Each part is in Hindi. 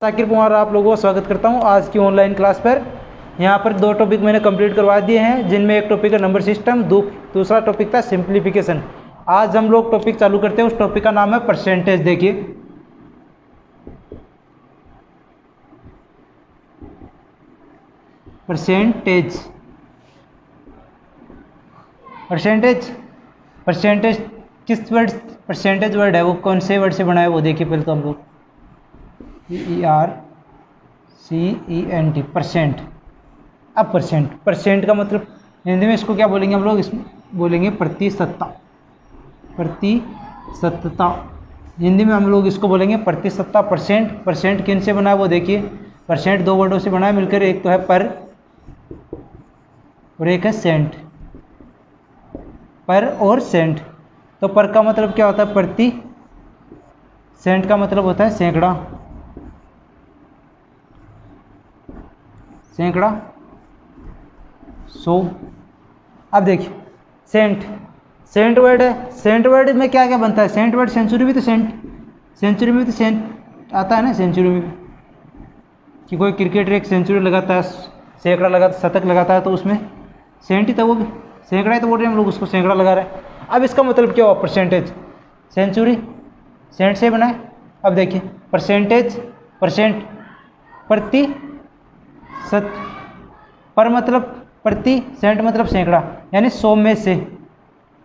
साकिर कुमार आप लोगों का स्वागत करता हूं आज की ऑनलाइन क्लास पर। यहां पर दो टॉपिक मैंने कंप्लीट करवा दिए हैं, जिनमें एक टॉपिक है नंबर सिस्टम, दूसरा टॉपिक था सिंप्लीफिकेशन। आज हम लोग टॉपिक चालू करते हैं। उस टॉपिक का नाम है परसेंटेज। देखिए, परसेंटेज परसेंटेज परसेंटेज किस वर्ड, परसेंटेज वर्ड है वो कौन से वर्ड से बना है वो देखिए। पहले तो हम लोग PERCENT, परसेंट। अब परसेंट का मतलब हिंदी में इसको क्या बोलेंगे हम लोग, इसमें बोलेंगे प्रतिशतता। प्रतिशतता हिंदी में हम लोग इसको बोलेंगे प्रतिशतता। परसेंट किन से बना है वो देखिए। परसेंट दो वर्डों से बना है मिलकर, एक तो है पर और एक है सेंट। पर और सेंट। तो पर का मतलब क्या होता है प्रति, सेंट का मतलब होता है सैकड़ा। सैकड़ा, 100। अब देखिए सेंट वर्ड है। सेंट वर्ड में क्या क्या बनता है, सेंट वर्ड सेंचुरी भी तो सेंचुरी में भी तो सेंट आता है ना। सेंचुरी में कि कोई क्रिकेटर एक सेंचुरी लगाता है, सैकड़ा लगाता है, शतक लगाता है, तो उसमें सेंट ही था, वो भी सैकड़ा ही तो बोल रहे हैं हम लोग, उसको सैकड़ा लगा रहे हैं। अब इसका मतलब क्या हुआ, परसेंटेज। सेंचुरी सेंट से बना है। अब देखिए परसेंटेज, परसेंट प्रतिशत, पर मतलब प्रति, सेंट मतलब सैकड़ा, यानी 100 में से।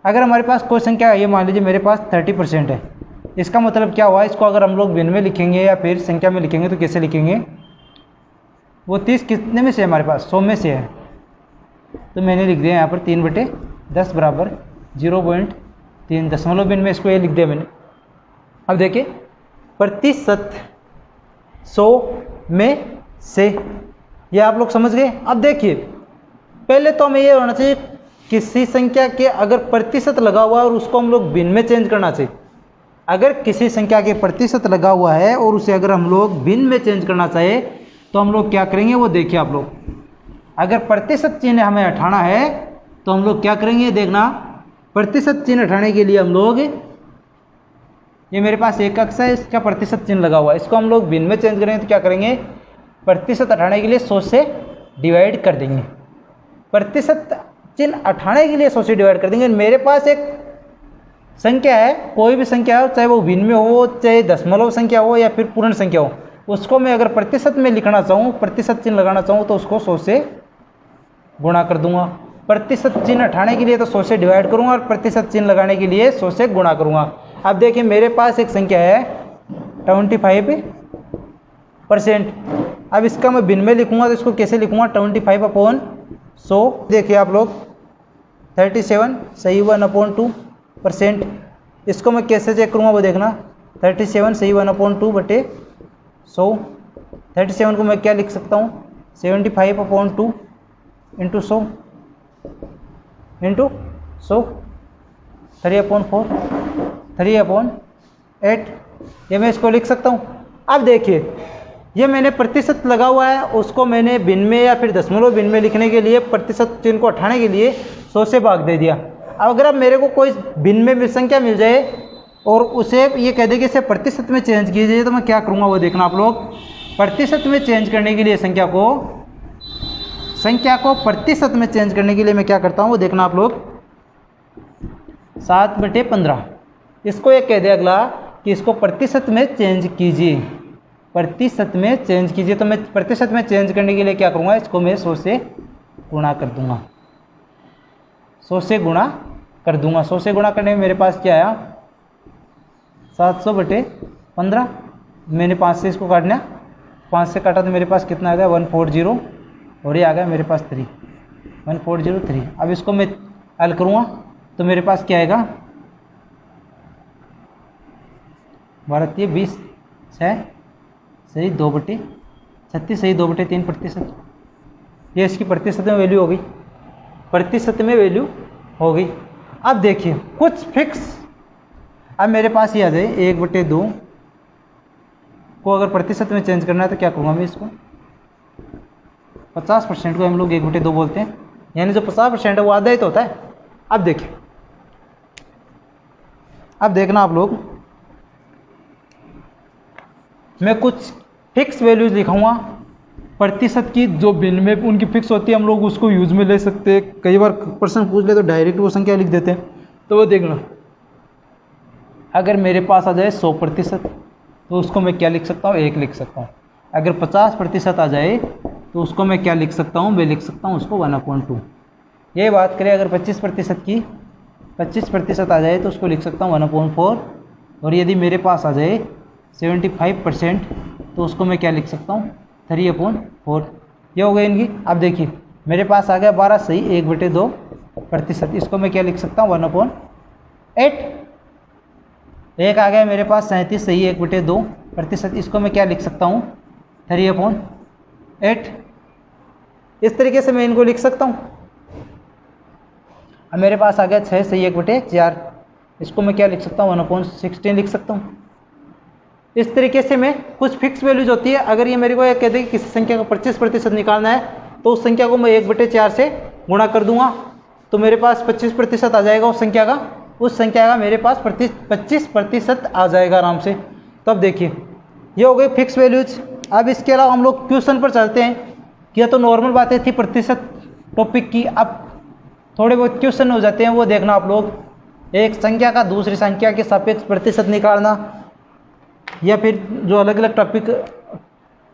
अगर हमारे पास कोई संख्या है, ये मान लीजिए मेरे पास 30% है, इसका मतलब क्या हुआ, इसको अगर हम लोग भिन्न में लिखेंगे या फिर संख्या में लिखेंगे तो कैसे लिखेंगे, वो 30 कितने में से है हमारे पास, 100 में से है। तो मैंने लिख दिया यहाँ पर 3/10 बराबर 0.3 दशमलव भिन्न में इसको ये लिख दिया मैंने। अब देखिए प्रतिशत 100 में से, ये आप लोग समझ गए। अब देखिए पहले तो हमें ये होना चाहिए, किसी संख्या के अगर प्रतिशत लगा हुआ है और उसको हम लोग भिन्न में चेंज करना चाहिए। अगर किसी संख्या के प्रतिशत लगा हुआ है और उसे अगर हम लोग भिन्न में चेंज करना चाहे तो हम लोग क्या करेंगे वो देखिए आप लोग। अगर प्रतिशत चिन्ह हमें हटाना है तो हम लोग क्या करेंगे, देखना। प्रतिशत चिन्ह हटाने के लिए हम लोग, ये मेरे पास एक अक्ष है, इसका प्रतिशत चिन्ह लगा हुआ है, इसको हम लोग भिन्न में चेंज करेंगे तो क्या करेंगे, प्रतिशत हटाने के लिए 100 से डिवाइड कर देंगे। प्रतिशत चिन्ह हटाने के लिए 100 से डिवाइड कर देंगे। मेरे पास एक संख्या है, कोई भी संख्या हो, चाहे वो भिन्न में हो, चाहे दशमलव संख्या हो या फिर पूर्ण संख्या हो, उसको मैं अगर प्रतिशत में लिखना चाहूँ, प्रतिशत चिन्ह लगाना चाहूँ, तो उसको 100 से गुणा कर दूंगा। प्रतिशत चिन्ह हटाने के लिए तो 100 से डिवाइड करूंगा और प्रतिशत चिन्ह लगाने के लिए 100 से गुणा करूंगा। अब देखिए मेरे पास एक संख्या है 25%। अब इसका मैं भिन्न में लिखूंगा तो इसको कैसे लिखूंगा, 25/100। देखिए आप लोग 37 सही 1/2%। इसको मैं कैसे चेक करूंगा वो देखना, 37 सही 1/2/100। 37 को मैं क्या लिख सकता हूँ, 75/2 इंटू 100 इंटू 100, 3/4, 3/8, ये मैं इसको लिख सकता हूँ। अब देखिए ये मैंने प्रतिशत लगा हुआ है, उसको मैंने भिन्न में या फिर दशमलव भिन्न में लिखने के लिए, प्रतिशत चिन्ह को हटाने के लिए 100 से भाग दे दिया। अब अगर अब मेरे को कोई भिन्न में संख्या मिल जाए और उसे ये कह दे कि इसे प्रतिशत में चेंज कीजिए, तो मैं क्या करूँगा वो देखना आप लोग। प्रतिशत में चेंज करने के लिए संख्या को प्रतिशत में चेंज करने के लिए मैं क्या करता हूँ वो देखना आप लोग। 7/15, इसको ये कह दे अगला कि इसको प्रतिशत में चेंज कीजिए, प्रतिशत में चेंज कीजिए। तो मैं प्रतिशत में चेंज करने के लिए क्या करूँगा, इसको मैं 100 से गुणा कर दूंगा, 100 से गुणा कर दूंगा। 100 से गुणा करने में मेरे पास क्या आया, 700/15। मैंने 5 से इसको काटना, 5 से काटा तो मेरे पास कितना आ गया, 140, और ये आ गया मेरे पास 3, 1403। अब इसको मैं हल करूँगा तो मेरे पास क्या आएगा, 20 6 सही 2/36 सही 2/3%। ये इसकी प्रतिशत में वैल्यू हो गई, प्रतिशत में वैल्यू हो गई। अब देखिए कुछ फिक्स, अब मेरे पास ये आ जाए 1/2 को अगर प्रतिशत में चेंज करना है तो क्या करूँगा मैं, इसको 50% को हम लोग 1/2 बोलते हैं, यानी जो 50% है वो आधा ही तो होता है। अब देखिए, अब देखना आप लोग, मैं कुछ फिक्स वैल्यूज लिखाऊंगा प्रतिशत की, जो बिन में उनकी फिक्स होती है हम लोग उसको यूज में ले सकते हैं। कई बार प्रश्न पूछ ले तो डायरेक्ट वो संख्या लिख देते हैं, तो वो देखना। अगर मेरे पास आ जाए 100% तो उसको मैं क्या लिख सकता हूँ, 1 लिख सकता हूँ। अगर 50% आ जाए तो उसको मैं क्या लिख सकता हूँ, मैं लिख सकता हूँ उसको 1/2। ये बात करें अगर 25% की, 25% आ जाए तो उसको लिख सकता हूँ 1/4। और यदि मेरे पास आ जाए 75% तो उसको मैं क्या लिख सकता हूँ, 3/4। ये हो गई इनकी। अब देखिए मेरे पास आ गया 12 सही 1/2%, इसको मैं क्या लिख सकता हूँ 1/8। एक आ गया मेरे पास 37 सही 1/2%, इसको मैं क्या लिख सकता हूँ 3/8। इस तरीके से मैं इनको लिख सकता हूँ। अब मेरे पास आ गया 6 सही 1/4, इसको मैं क्या लिख सकता हूँ 1/16 लिख सकता हूँ। इस तरीके से मैं कुछ फिक्स वैल्यूज होती है। अगर ये मेरे को कह दे कि किसी संख्या का 25% निकालना है तो उस संख्या को मैं 1/4 से गुणा कर दूंगा तो मेरे पास 25% आ जाएगा उस संख्या का। उस संख्या का मेरे पास 25% आ जाएगा आराम से। तो अब देखिए ये हो गई फिक्स वैल्यूज। अब इसके अलावा हम लोग क्वेश्चन पर चलते हैं। यह तो नॉर्मल बातें थी प्रतिशत टॉपिक की। अब थोड़े बहुत क्वेश्चन हो जाते हैं, वो देखना आप लोग। एक संख्या का दूसरी संख्या के सापेक्ष प्रतिशत निकालना, या फिर जो अलग अलग टॉपिक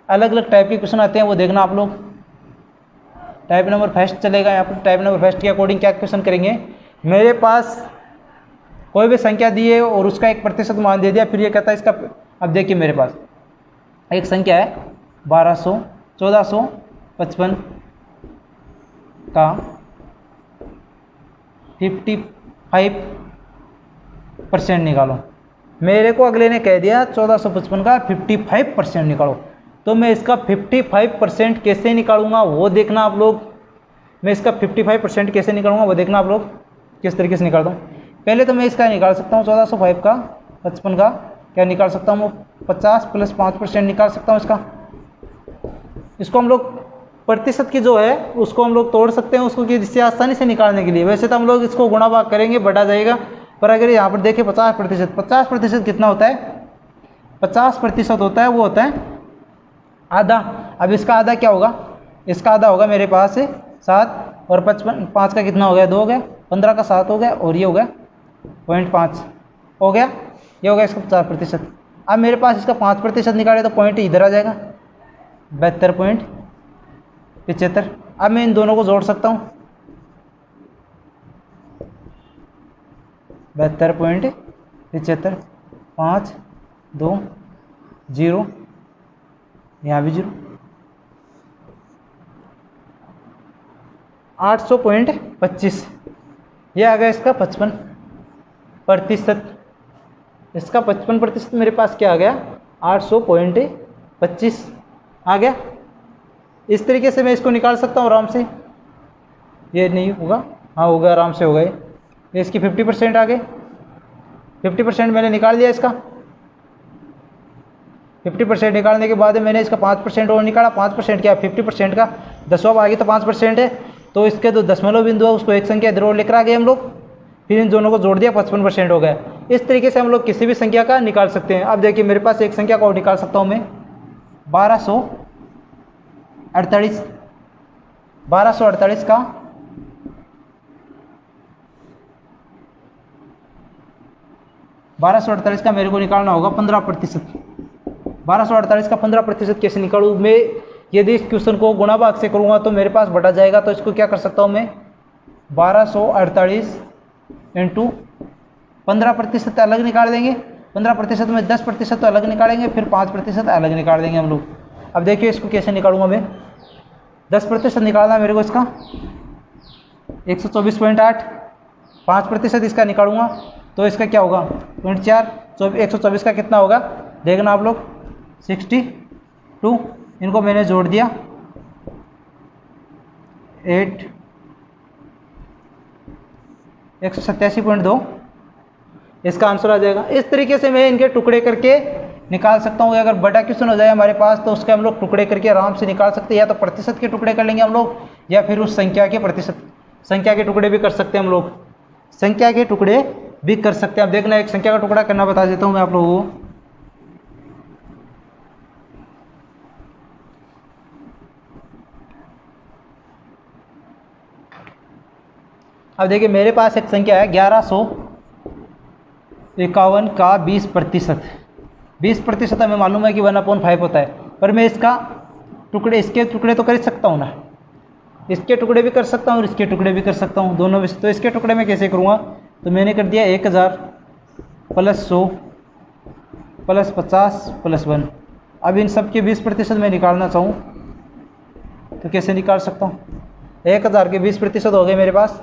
अलग अलग टाइप के क्वेश्चन आते हैं वो देखना आप लोग। टाइप नंबर फर्स्ट चलेगा यहाँ पर। टाइप नंबर फर्स्ट के अकॉर्डिंग क्या क्वेश्चन करेंगे, मेरे पास कोई भी संख्या दी है और उसका 1% मान दे दिया, फिर ये कहता है इसका। अब देखिए मेरे पास एक संख्या है 1455 का 55% निकालो। मेरे को अगले ने कह दिया 1455 का 55% निकालो, तो मैं इसका 55% कैसे निकालूंगा वो देखना आप लोग। मैं इसका 55% कैसे निकालूंगा वो देखना आप लोग, किस तरीके से निकालता हूँ। पहले तो मैं इसका निकाल सकता हूँ 1405 का 55 का क्या निकाल सकता हूँ, 50 + 5% निकाल सकता हूँ इसका। इसको हम लोग प्रतिशत की जो है उसको हम लोग तोड़ सकते हैं उसको, कि जिससे आसानी से निकालने के लिए। वैसे तो हम लोग इसको गुणा भाग करेंगे, बढ़ा जाएगा, पर अगर यहाँ पर देखें 50% कितना होता है, 50% होता है वो होता है आधा। अब इसका आधा क्या होगा, इसका आधा होगा मेरे पास 7 और 5 का कितना हो गया, 2 हो गया, 15 का 7 हो गया और ये हो गया 0.5 हो गया। ये हो गया इसका 50%। अब मेरे पास इसका 5% निकाले तो पॉइंट इधर आ जाएगा 72.75। अब मैं इन दोनों को जोड़ सकता हूँ 72.75, 5 2 0, यहाँ भी 0, 800.25। ये आ गया इसका 55%। इसका 55% मेरे पास क्या आ गया, 800.25 आ गया। इस तरीके से मैं इसको निकाल सकता हूँ आराम से। ये नहीं होगा, हाँ होगा, आराम से हो गए। इसकी 50% आ गए, 50% मैंने निकाल लिया इसका। 50% निकालने के बाद मैंने इसका 5% और निकाला। 5% क्या, 50% का 10वां भाग तो 5% है, तो इसके जो दशमलव बिंदु है उसको एक संख्या इधर और लेकर आ गए हम लोग, फिर इन दोनों को जोड़ दिया 55% हो गया। इस तरीके से हम लोग किसी भी संख्या का निकाल सकते हैं। अब देखिए मेरे पास एक संख्या को निकाल सकता हूँ मैं 1248 का 1248 का मेरे को निकालना होगा 15%। 1248 का 15% कैसे निकालूँ मैं, यदि इस क्वेश्चन को गुणा भाग से करूँगा तो मेरे पास बढ़ा जाएगा। तो इसको क्या कर सकता हूँ मैं, 1248 इंटू 15% अलग निकाल देंगे। 15% में 10% तो अलग निकालेंगे, फिर 5% अलग निकाल देंगे हम लोग। अब देखिए इसको कैसे निकालूंगा मैं, 10% निकालना मेरे को इसका 124.8, 5% इसका निकालूंगा तो इसका क्या होगा 0.4, 124 का कितना होगा देखना आप लोग 62। इनको मैंने जोड़ दिया 8 187.2, इसका आंसर आ जाएगा। इस तरीके से मैं इनके टुकड़े करके निकाल सकता हूँ। अगर बड़ा क्वेश्चन हो जाए हमारे पास तो उसके हम लोग टुकड़े करके आराम से निकाल सकते हैं। या तो प्रतिशत के टुकड़े कर लेंगे हम लोग, या फिर उस संख्या के संख्या के टुकड़े भी कर सकते हैं हम लोग, संख्या के टुकड़े भी कर सकते हैं। अब देखना एक संख्या का टुकड़ा करना बता देता हूँ मैं आप लोगों को। अब देखिए मेरे पास एक संख्या है 1151 का 20%। 20% हमें मालूम है कि 1/5 होता है, पर मैं इसके टुकड़े तो कर सकता हूँ ना। इसके टुकड़े भी कर सकता हूँ और इसके टुकड़े भी कर सकता हूँ, दोनों भी। तो इसके टुकड़े में कैसे करूँगा, तो मैंने कर दिया 1000 प्लस 100 प्लस 50 प्लस 1। अब इन सब के 20% मैं निकालना चाहूँ तो कैसे निकाल सकता हूँ। 1000 के 20% हो गए मेरे पास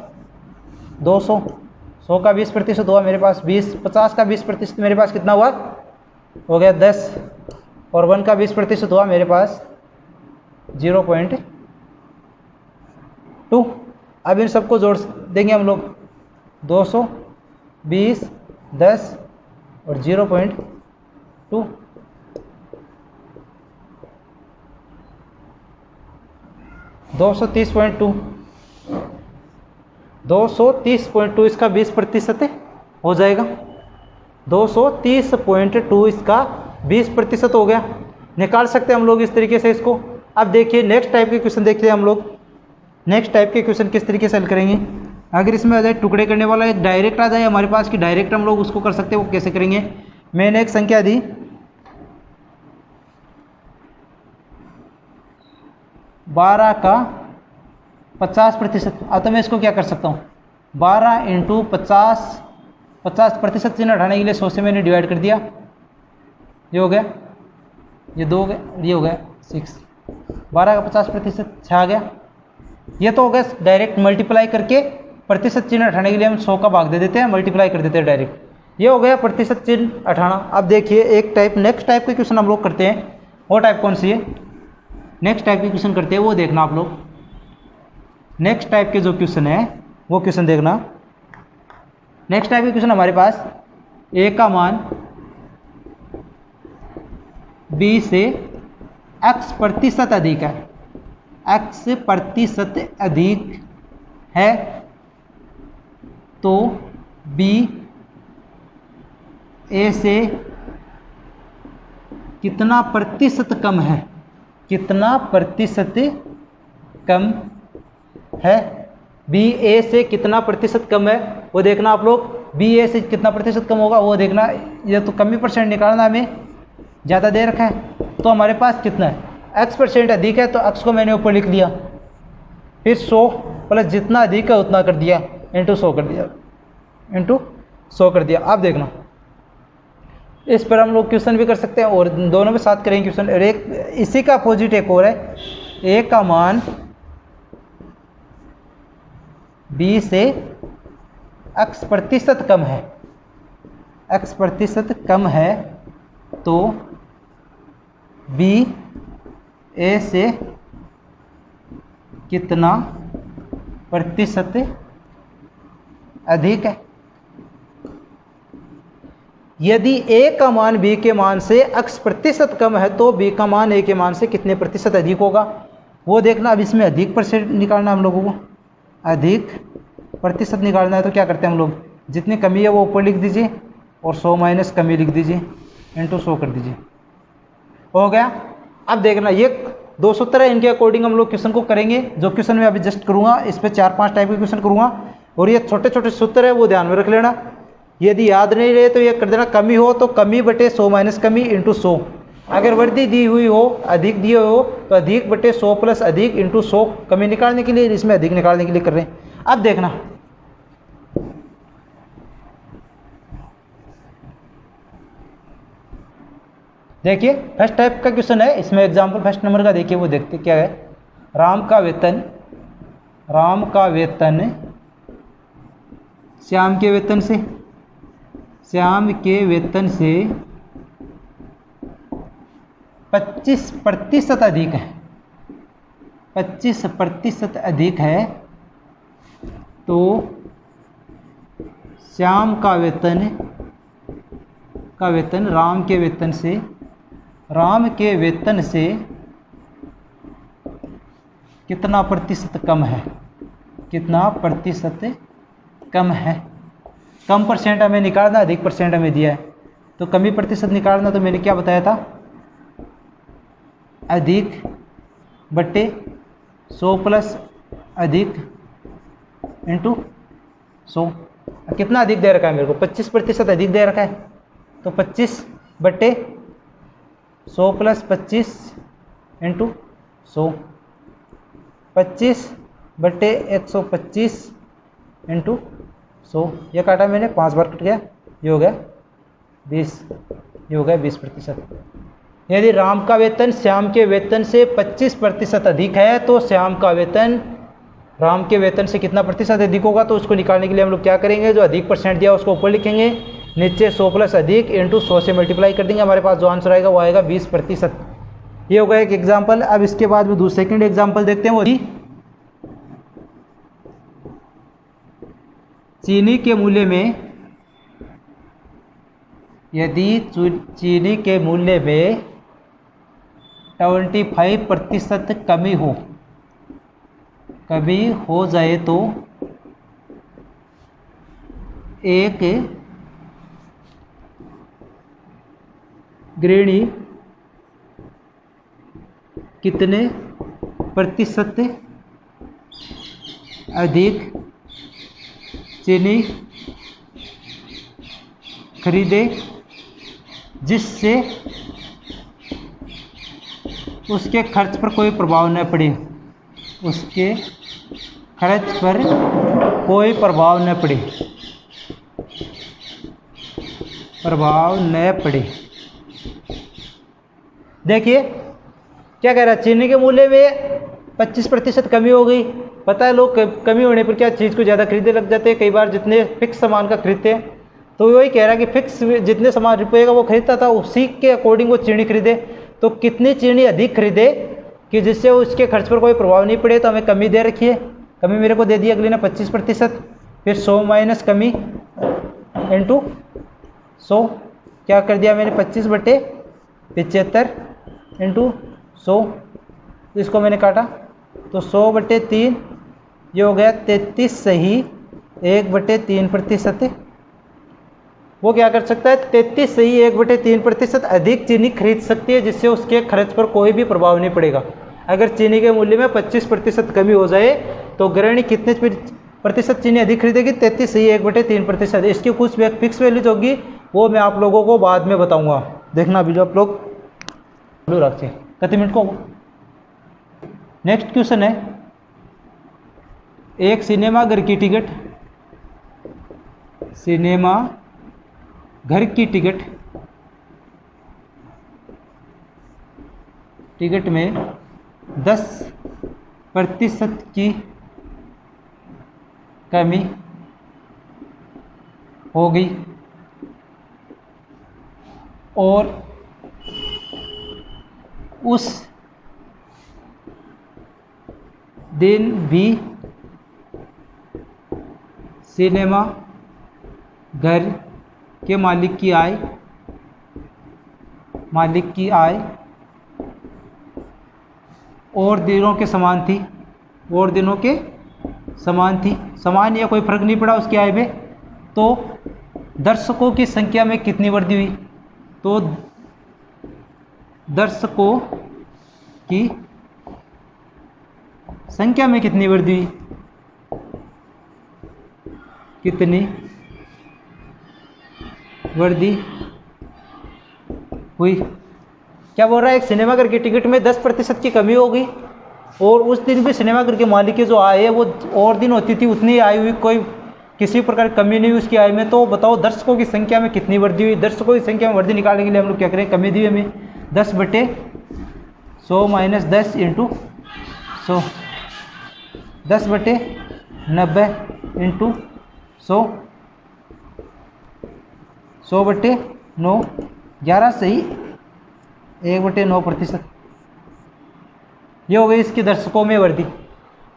200, 100 का 20% हुआ मेरे पास 20, 50 का 20% मेरे पास कितना हुआ, हो गया 10, और 1 का 20% हुआ मेरे पास 0.2। अब इन सबको जोड़ देंगे हम लोग, 200, 20, 10 और 0.2। 230.2, 230.2 इसका 20% हो जाएगा। 230.2 इसका 20% हो गया। निकाल सकते हैं हम लोग इस तरीके से इसको। अब देखिए नेक्स्ट टाइप के क्वेश्चन देखते हैं हम लोग। नेक्स्ट टाइप के क्वेश्चन किस तरीके से हल करेंगे। अगर इसमें आ जाए टुकड़े करने वाला एक डायरेक्ट आ जाए हमारे पास कि डायरेक्ट हम लोग उसको कर सकते हैं, वो कैसे करेंगे। मैंने एक संख्या दी 12 का 50%। अब तो मैं इसको क्या कर सकता हूँ, 12 इंटू 50% चिन्ह हटाने के लिए 100 से मैंने डिवाइड कर दिया, ये हो गया, ये 2 हो गया, ये हो गया 6। 12 का 50% 6 आ गया। ये तो हो गया डायरेक्ट मल्टीप्लाई करके, प्रतिशत चिन्ह हटाने के लिए हम 100 का भाग दे देते हैं, मल्टीप्लाई कर देते हैं डायरेक्ट। ये हो गया प्रतिशत चिन्ह हटाना। अब देखिए एक टाइप नेक्स्ट टाइप के क्वेश्चन हम लोग करते हैं, वो टाइप कौन सी है, नेक्स्ट टाइप के क्वेश्चन करते हैं, वो देखना आप लोग। नेक्स्ट टाइप के जो क्वेश्चन है वो क्वेश्चन देखना। नेक्स्ट टाइप के क्वेश्चन हमारे पास ए का मान बी से x% अधिक है, x% अधिक है तो बी ए से कितना प्रतिशत कम है, कितना प्रतिशत कम है। बी ए से कितना प्रतिशत कम है वो देखना आप लोग। बी ए से कितना प्रतिशत कम होगा वो देखना। ये तो कम ही परसेंट निकालना, हमें ज़्यादा दे रखा है। तो हमारे पास कितना है, x% अधिक है तो x को मैंने ऊपर लिख लिया, फिर 100 प्लस जितना अधिक है उतना कर दिया, इंटू 100 कर दिया, इंटू 100 कर दिया। आप देखना इस पर हम लोग क्वेश्चन भी कर सकते हैं और दोनों में साथ करेंगे क्वेश्चन। और एक इसी का अपोजिट एक और है, ए का मान बी से x% कम है, x% कम है तो बी ए से कितना प्रतिशत अधिक है। यदि ए का मान बी के मान से x% कम है तो बी का मान ए के मान से कितने प्रतिशत अधिक होगा वो देखना। अब इसमें अधिक परसेंट निकालना हम लोगों को, अधिक प्रतिशत निकालना है। तो क्या करते हैं हम लोग, जितनी कमी है वो ऊपर लिख दीजिए और 100 माइनस कमी लिख दीजिए, इंटू 100 कर दीजिए, हो गया। अब देखना ये 2 सूत्र है, इनके अकॉर्डिंग हम लोग क्वेश्चन को करेंगे। जो क्वेश्चन मैं अभी जस्ट करूंगा इस पर 4-5 टाइप के क्वेश्चन करूंगा और ये छोटे छोटे सूत्र है वो ध्यान में रख लेना। यदि याद नहीं रहे तो ये कर देना, कमी हो तो कमी बटे 100 माइनस कमी इंटू 100। अगर वर्दी दी हुई हो, अधिक दिए हो तो अधिक बटे 100 प्लस अधिक इंटू 100। कमी निकालने के लिए, इसमें अधिक निकालने के लिए कर रहे हैं। अब देखना देखिए फर्स्ट टाइप का क्वेश्चन है, इसमें एग्जांपल फर्स्ट नंबर का देखिए, वो देखते क्या है। राम का वेतन श्याम के वेतन से 25% अधिक है, 25% अधिक है तो श्याम का वेतन राम के वेतन से कितना प्रतिशत कम है, कितना प्रतिशत कम है। कम परसेंट हमें निकालना, अधिक परसेंट हमें दिया है तो कमी प्रतिशत निकालना। तो मैंने क्या बताया था, अधिक बटे 100 प्लस अधिक इंटू 100। कितना अधिक दे रखा है मेरे को? 25% अधिक दे रखा है, तो 25/100 प्लस 25 इंटू 100, 25/125 इंटू 100। यह काटा मैंने, 5 बार कट गया, ये हो गया 20, ये हो गया 20%। यदि राम का वेतन श्याम के वेतन से 25% अधिक है तो श्याम का वेतन राम के वेतन से कितना प्रतिशत अधिक होगा? तो उसको निकालने के लिए हम लोग क्या करेंगे, जो अधिक परसेंट दिया उसको ऊपर लिखेंगे, नीचे 100 प्लस अधिक इंटू 100 से मल्टीप्लाई कर देंगे, हमारे पास जो आंसर आएगा वो आएगा 20%। ये होगा एक एग्जाम्पल। अब इसके बाद में दूसरा सेकंड एग्जाम्पल देखते हैं, वो चीनी के मूल्य में, यदि चीनी के मूल्य में 25% कमी हो जाए तो एक गृहिणी कितने प्रतिशत अधिक चीनी खरीदे जिससे उसके खर्च पर कोई प्रभाव न पड़े, उसके खर्च पर कोई प्रभाव न पड़े, देखिए क्या कह रहा है, चीनी के मूल्य में 25% कमी हो गई। पता है लोग कमी होने पर क्या चीज़ को ज़्यादा खरीदने लग जाते हैं, कई बार जितने फिक्स सामान का खरीदते हैं, तो वही कह रहा है कि फिक्स जितने सामान रुपये का वो खरीदता था उसी के अकॉर्डिंग वो चीनी खरीदे। तो कितनी चीनी अधिक खरीदे कि जिससे उसके खर्च पर कोई प्रभाव नहीं पड़े, तो हमें कमी दे रखी है, कमी मेरे को दे दी अगली ने 25%, फिर 100 माइनस कमी इंटू 100, क्या कर दिया मैंने 25/75 इंटू 100, इसको मैंने काटा तो 100/3, ये हो गया 33 सही 1/3%। वो क्या कर सकता है, 33 सही 1/3% अधिक चीनी खरीद सकती है जिससे उसके खर्च पर कोई भी प्रभाव नहीं पड़ेगा। अगर चीनी के मूल्य में 25% कमी हो जाए तो गृहिणी कितने प्रतिशत चीनी अधिक खरीदेगी? 33 सही 1/3%। इसकी कुछ फिक्स वैल्यूज होगी, वो मैं आप लोगों को बाद में बताऊंगा, देखना अभी जो आप लोग रखते कितने मिनट को। नेक्स्ट क्वेश्चन है, एक सिनेमा घर की टिकट में 10% की कमी हो गई और उस दिन भी सिनेमा घर के मालिक की आय और दिनों के समान थी, समान या कोई फर्क नहीं पड़ा उसकी आय में। तो दर्शकों की संख्या में कितनी वृद्धि हुई? तो दर्शकों की संख्या में कितनी वृद्धि हुई? क्या बोल रहा है, एक सिनेमाघर की टिकट में 10% की कमी हो गई और उस दिन भी सिनेमाघर के मालिक की जो आय है वो और दिन होती थी उतनी आय हुई, कोई किसी प्रकार की कमी नहीं हुई उसकी आय में। तो बताओ दर्शकों की संख्या में कितनी वृद्धि हुई? दर्शकों की संख्या में वृद्धि निकालने के लिए हम लोग क्या करें, कमी दी हमें 10/100 माइनस 10 इंटू 100, 10/90 इंटू 100, 100/9, 11 सही 1/9%। ये हो गई इसकी दर्शकों में वृद्धि।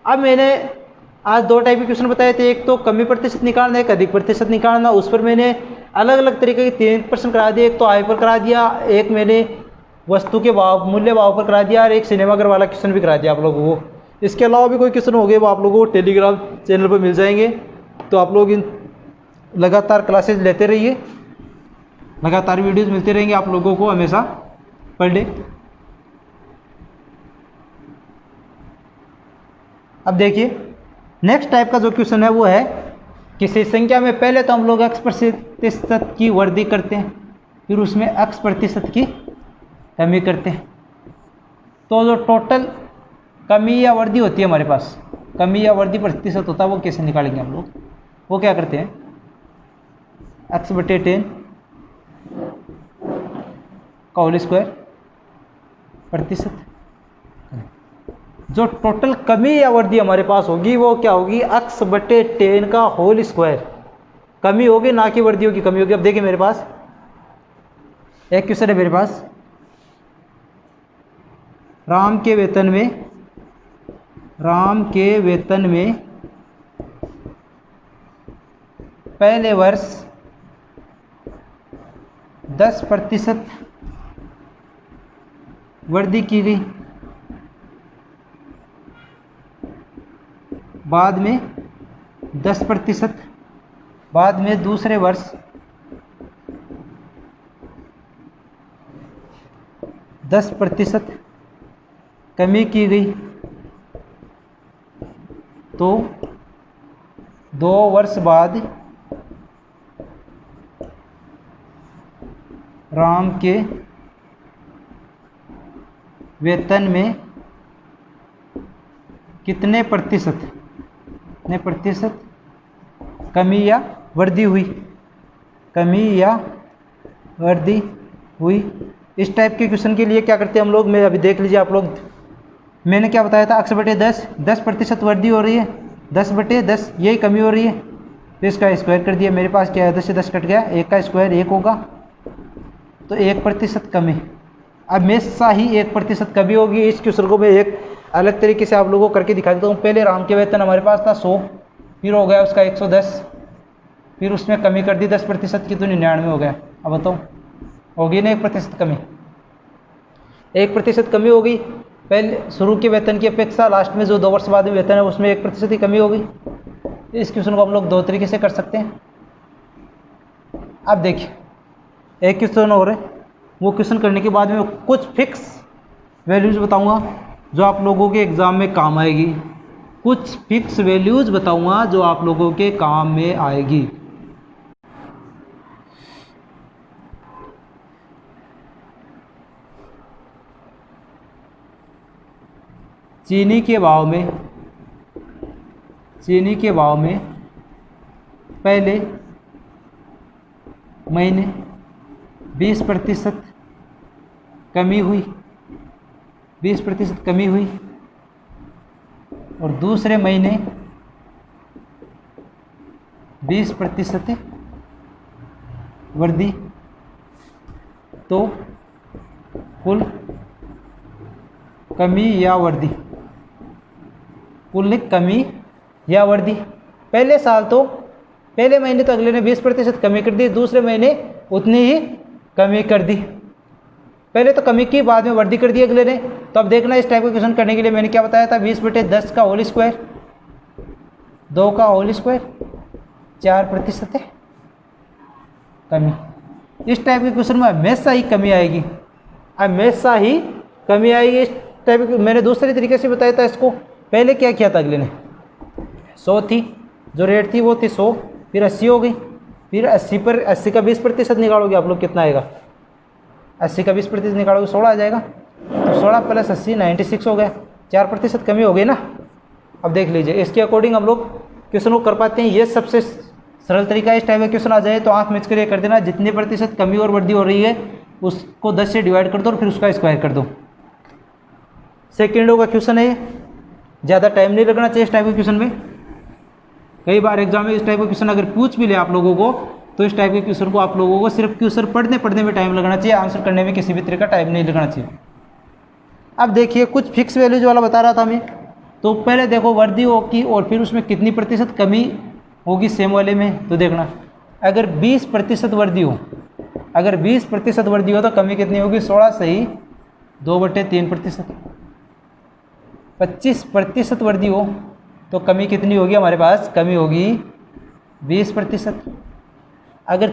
अब मैंने आज दो टाइप के क्वेश्चन बताए थे, एक तो कमी प्रतिशत निकालना, एक अधिक प्रतिशत निकालना। उस पर मैंने अलग अलग तरीके के 3 प्रश्न करा दिए, एक तो आय पर करा दिया, एक मैंने वस्तु के भाव मूल्य भाव पर करा दिया और एक सिनेमाघर वाला क्वेश्चन भी करा दिया आप लोगों को। इसके अलावा भी कोई क्वेश्चन हो गए वो आप लोगों को टेलीग्राम चैनल पर मिल जाएंगे, तो आप लोग इन लगातार क्लासेस लेते रहिए, लगातार वीडियोस मिलते रहेंगे आप लोगों को हमेशा पर डे। अब देखिए नेक्स्ट टाइप का जो क्वेश्चन है वो है किसी संख्या में पहले तो हम लोग x प्रतिशत की वृद्धि करते हैं, फिर उसमें x प्रतिशत की कमी करते हैं। तो जो टोटल कमी या वृद्धि होती है हमारे पास, कमी या वृद्धि प्रतिशत होता है, वो कैसे निकालेंगे हम लोग? वो क्या करते हैं, x/10 का होल स्क्वायर प्रतिशत। जो टोटल कमी या वृद्धि हमारे पास होगी वो क्या होगी, x/10 का होल स्क्वायर। कमी होगी ना कि वृद्धि होगी, कमी होगी। अब देखिए मेरे पास एक क्वेश्चन है मेरे पास, राम के वेतन में पहले वर्ष 10% वृद्धि की गई, बाद में 10%, बाद में दूसरे वर्ष 10% कमी की गई, तो 2 वर्ष बाद राम के वेतन में कितने प्रतिशत कमी या वृद्धि हुई, इस टाइप के क्वेश्चन के लिए क्या करते हैं हम लोग, मैं अभी देख लीजिए आप लोग, मैंने क्या बताया था, x/10 10% वृद्धि हो रही है, 10/10 यही कमी हो रही है, तो इसका स्क्वायर कर दिया। मेरे पास क्या है, 10 से 10 कट गया, 1 का स्क्वायर 1 होगा, तो 1% कमी। अब हमेशा ही 1% कमी होगी। इस क्वेश्चन को मैं एक अलग तरीके से आप लोगों को करके दिखा देता हूँ। पहले राम के वेतन हमारे पास था 100, फिर हो गया उसका 110, फिर उसमें कमी कर दी 10% की, तो 99 हो गया। अब बताओ, होगी ना 1% कमी? 1% कमी होगी पहले शुरू के वेतन की अपेक्षा, लास्ट में जो 2 वर्ष बाद में वेतन है उसमें 1% की कमी होगी। इस क्वेश्चन को हम लोग 2 तरीके से कर सकते हैं। अब देखिए एक क्वेश्चन और है, वो क्वेश्चन करने के बाद में कुछ फिक्स वैल्यूज बताऊंगा जो आप लोगों के एग्जाम में काम आएगी। कुछ फिक्स वैल्यूज बताऊंगा जो आप लोगों के काम में आएगी। चीनी के भाव में पहले महीने 20% कमी हुई, 20% कमी हुई, और दूसरे महीने 20% वृद्धि, तो कुल कमी या वृद्धि, कुल कमी या वृद्धि। पहले साल तो पहले महीने तो अगले ने 20% कमी कर दी, दूसरे महीने उतनी ही कमी कर दी। पहले तो कमी की, बाद में वृद्धि कर दी अगले ने। तो अब देखना इस टाइप का क्वेश्चन करने के लिए मैंने क्या बताया था, 20/10 का होल स्क्वायर, 2 का होल स्क्वायर, 4% है कमी। इस टाइप के क्वेश्चन में हमेशा ही कमी आएगी, हमेशा ही कमी आएगी। इस टाइप की मैंने दूसरे तरीके से बताया था इसको। पहले क्या किया था अगले ने, 100 थी जो रेट थी वो थी 100, फिर 80 हो गई, फिर 80 का 20% निकालोगे आप लोग कितना आएगा, 80 का 20% निकालोगे 16 आ जाएगा। तो 16 + 80 96 हो गया, 4% कमी हो गई ना। अब देख लीजिए इसके अकॉर्डिंग हम लोग क्वेश्चन को कर पाते हैं। ये सबसे सरल तरीका है। इस टाइप का क्वेश्चन आ जाए तो आँख मिच कर ये कर देना, जितने प्रतिशत कमी और वृद्धि हो रही है उसको 10 से डिवाइड कर दो और फिर उसका स्क्वायर कर दो। सेकेंडों का क्वेश्चन है, ज़्यादा टाइम नहीं लगना चाहिए इस टाइप के क्वेश्चन में। कई बार एग्जाम में इस टाइप का क्वेश्चन अगर पूछ भी ले आप लोगों को, तो इस टाइप के क्वेश्चन को आप लोगों को सिर्फ क्वेश्चन पढ़ने में टाइम लगना चाहिए, आंसर करने में किसी भी तरह का टाइम नहीं लगना चाहिए। अब देखिए कुछ फिक्स वैल्यूज वाला बता रहा था मैं, तो पहले देखो वृद्धि होगी और फिर उसमें कितनी प्रतिशत कमी होगी सेम वाले में। तो देखना अगर 20% वृद्धि हो, अगर 20% वृद्धि हो तो कमी कितनी होगी, 16 से ही 2/3%। 25% वृद्धि हो तो कमी कितनी होगी हमारे पास, कमी होगी 20%। अगर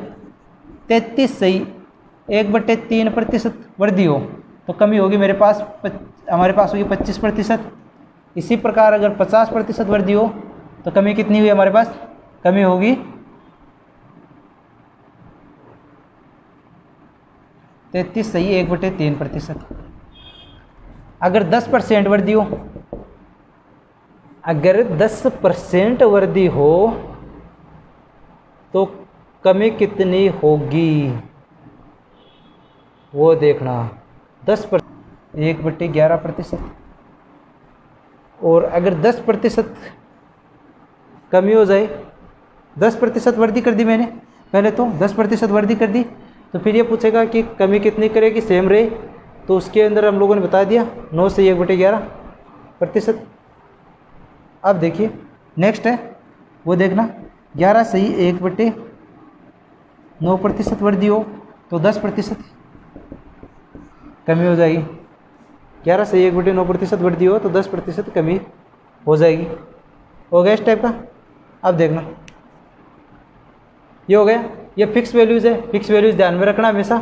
33 से ही 1/3% वृद्धि हो तो कमी होगी हमारे पास होगी 25%। इसी प्रकार अगर 50% वृद्धि हो तो कमी कितनी हुई हमारे पास, कमी होगी 33 सही 1/3%। अगर 10% वृद्धि हो, अगर 10% वृद्धि हो तो कमी कितनी होगी वो देखना। 1/11%। और अगर 10% कमी हो जाए, 10% वृद्धि कर दी मैंने, पहले तो 10% वृद्धि कर दी, तो फिर ये पूछेगा कि कमी कितनी करेगी, सेम रहे, तो उसके अंदर हम लोगों ने बता दिया 9 से 1/11%। अब देखिए नेक्स्ट है वो देखना, 11 से 1/9% वृद्धि हो तो 10% कमी हो जाएगी। 11 से 1/9% वृद्धि हो तो 10% कमी हो जाएगी। हो गया इस टाइप का। अब देखना ये हो गया, ये फिक्स वैल्यूज़ है, फिक्स वैल्यूज़ ध्यान में रखना हमेशा।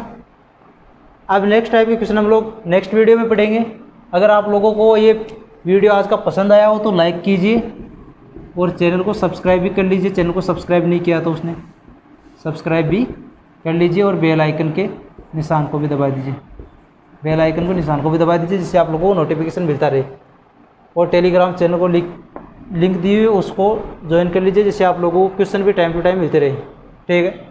अब नेक्स्ट टाइप के क्वेश्चन हम लोग नेक्स्ट वीडियो में पढ़ेंगे। अगर आप लोगों को ये वीडियो आज का पसंद आया हो तो लाइक कीजिए और चैनल को सब्सक्राइब भी कर लीजिए। चैनल को सब्सक्राइब नहीं किया तो उसने सब्सक्राइब भी कर लीजिए और बेल आइकन के निशान को भी दबा दीजिए, बेल आइकन को निशान को भी दबा दीजिए, जिससे आप लोगों को नोटिफिकेशन मिलता रहे। और टेलीग्राम चैनल को लिंक दी हुई उसको ज्वाइन कर लीजिए, जिससे आप लोगों को क्वेश्चन भी टाइम टू टाइम मिलते रहे। ठीक है।